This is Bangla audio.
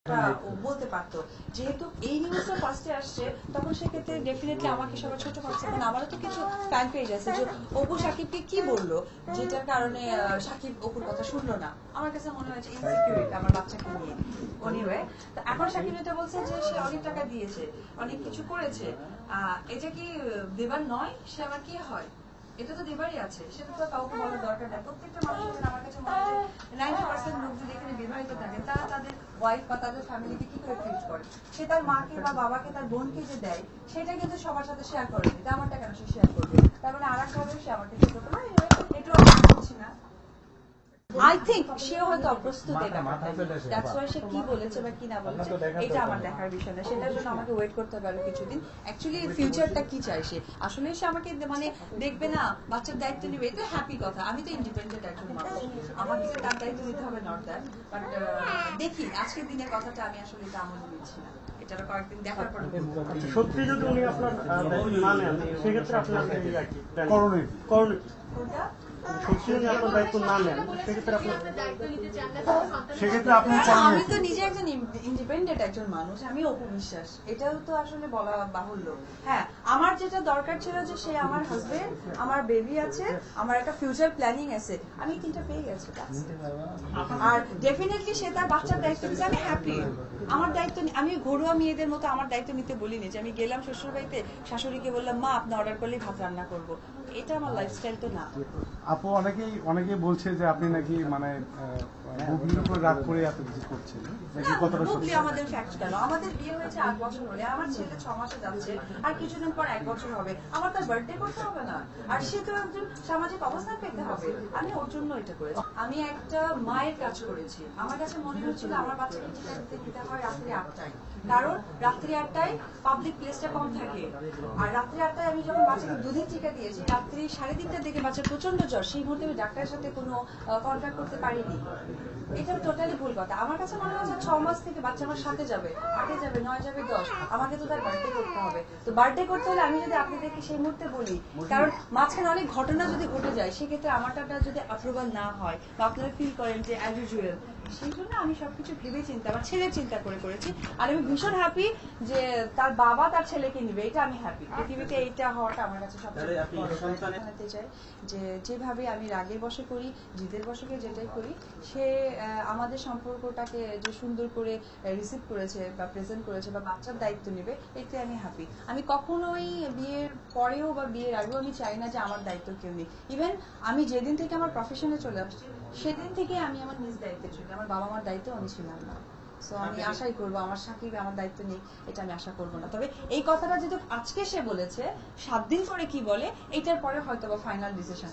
বলতে পারতো। যেহেতু এই নিউজটা ফার্স্টে আসছে তখন সেক্ষেত্রে ডেফিনেটলি আমাকে সবাই ছোট করছে, কারণ আমারও তো কিছু ফ্যান পেজ আছে যে অপু সাকিবকে কি বললো যেটার কারণে সাকিব অপুর কথা শুনলো না। আমার কাছে মনে হয়েছে ইনসিকিউরিটি আমার বাচ্চাকে নিয়ে। এনিওয়ে, এখন সাকিব এটা বলছে যে সে অনেক টাকা দিয়েছে, অনেক কিছু করেছে, এটা কি দেবার নয়? সে আবার কি হয়? এটা তো দেবারই আছে, সেটা তো কাউকে বলার দরকার নেই। প্রত্যেকটা মানুষের আমার কাছে মনে হয় 90% লোক যদি এখানে বিবাহিত থাকেন তারা তাদের ওয়াইফ বা তাদের ফ্যামিলিকে কি করে ট্রিট করে, সে তার মাকে বা বাবাকে তার বোনকে যে দেয় সেটা কিন্তু সবার সাথে শেয়ার করে। এটা আমারটা কেন সে শেয়ার করবে? তার মানে আর এক ভাবে সে আমাকে শেয়ার করতে পারে। একটু বলছি না, আই থিঙ্ক সেও হয়তো অপ্রস্তুত এই ব্যাপারটা। দ্যাটস ওয়াই সে কি বলেছে বা কি না বলেছে এটা আমার দেখার বিষয় না। সেটার জন্য আমাকে ওয়েট করতে হবে আরো কিছুদিন। অ্যাকচুয়ালি ফিউচারটা কি চাই সে, আসলে সে আমাকে মানে দেখবে না, বাচ্চার দায়িত্ব নিবে, এটা হ্যাপি কথা। আমি তো ইন্ডিপেন্ডেন্ট একজন মানুষ, আমাকে তার দায়িত্ব নিতে হবে, নট দ্যাট। বাট দেখি আজকের দিনের কথাটা আমি আসলে এটা আমল নিচ্ছি না, এটা কয়েকদিন দেখার পরে। সত্যি যদি উনি আপনার দায়িত্ব না নেন সেক্ষেত্রে আপনার করণীয় কোনটা? আমি তো নিজে একজন ইন্ডিপেন্ডেন্ট একজন মানুষ, আমি অপু বিশ্বাস, এটাও তো আসলে বলা বাহুল্য। হ্যাঁ, আমার যেটা দরকার ছিল যে সে আমার হাজবেন্ড, আমার বেবি আছে, আমার একটা ফিউচার প্ল্যানিং আছে, আমি তিনটা পেয়ে গেছি। আর ডেফিনেটলি সে তার বাচ্চার দায়িত্ব নিচ্ছে, আমি হ্যাপি। আমার দায়িত্ব আমি ঘরোয়া মেয়েদের মতো আমার দায়িত্ব নিতে বলিনি যে আমি গেলাম শ্বশুর বাড়িতে, শাশুড়িকে বললাম মা আপনি অর্ডার করলেই ভাত রান্না করবো। এটা আমার লাইফস্টাইল তো না। আপু অনেকেই বলছে যে আপনি নাকি মানে বুবলির উপর রাগ করে এত কিছু করছেন, নাকি কতটা সত্যি? আমাদের ফ্যাক্ট কেন, আমাদের বিয়ে হয়েছে 8 বছর হলে, আমার ছেলে 6 মাসে যাচ্ছে, আর কিছুদিন পর 1 বছর হবে, আমার তার বার্থডে করতে হবে না? আর সে তো একজন সামাজিক অবস্থান পেতে হবে, আমি ওর জন্য এটা করেছি। আমি একটা মায়ের কাজ করেছি, আমার কাছে মনে হচ্ছিল আমার বাচ্চাকে টিকা দিতে হয় রাত্রি 8টায়, কারণ রাত্রি 8টায় পাবলিক প্লেসটা কম থাকে। আর রাত্রি 8টায় আমি যখন বাচ্চাকে দুদিন টিকা দিয়েছি, রাত্রি 3:30টার দিকে বাচ্চার প্রচন্ড জ্বর, সেই মুহূর্তে আমি ডাক্তারের সাথে কোনো কন্ট্যাক্ট করতে পারিনি। এটা টোটালি ভুল কথা। আমার কাছে মনে হচ্ছে 6 মাস থেকে বাচ্চা আমার সাথে যাবে, 8 যাবে, 9 যাবে, 10, আমাকে তো তার বার্থডে করতে হবে। তো বার্থডে করতে হলে আমি যদি আপনাদেরকে সেই মুহূর্তে বলি, কারণ মাঝখানে অনেক ঘটনা যদি ঘটে যায়, সেক্ষেত্রে আমারটা যদি অ্যাপ্রুভাল না হয় বা আপনারা ফিল করেন যে অ্যাজ ইউজুয়াল, সেই জন্য আমি সবকিছু ভেবে চিন্তা আমার ছেলের চিন্তা করে করেছি। আর আমি ভীষণ হ্যাপি যে তার বাবা তার ছেলেকে নিবে, এটা আমি হ্যাপি। পৃথিবীতে এইটা হওয়াটা আমার কাছে সবচেয়ে জানাতে চাই যে যেভাবে আমি রাগের বশে করি, জিদের বশে যেটাই করি, সে আমাদের সম্পর্কটাকে যে সুন্দর করে রিসিভ করেছে বা প্রেজেন্ট করেছে বা বাচ্চার দায়িত্ব নেবে, এতে আমি হ্যাপি। আমি কখনোই বিয়ের পরেও বা বিয়ের আগেও আমি চাই না যে আমার দায়িত্ব কেউ নেই। ইভেন আমি যেদিন থেকে আমার প্রফেশনে চলে আসছি সেদিন থেকে আমি আমার নিজ দায়িত্বে চলি, আমার বাবা মার দায়িত্ব আমি ছিলাম না। সো আমি আশাই করবো আমার সাকিব আমার দায়িত্ব নেই, এটা আমি আশা করবো না। তবে এই কথাটা যেহেতু আজকে সে বলেছে, 7 দিন পরে কি বলে এটার পরে হয়তো বা ফাইনাল ডিসিশন।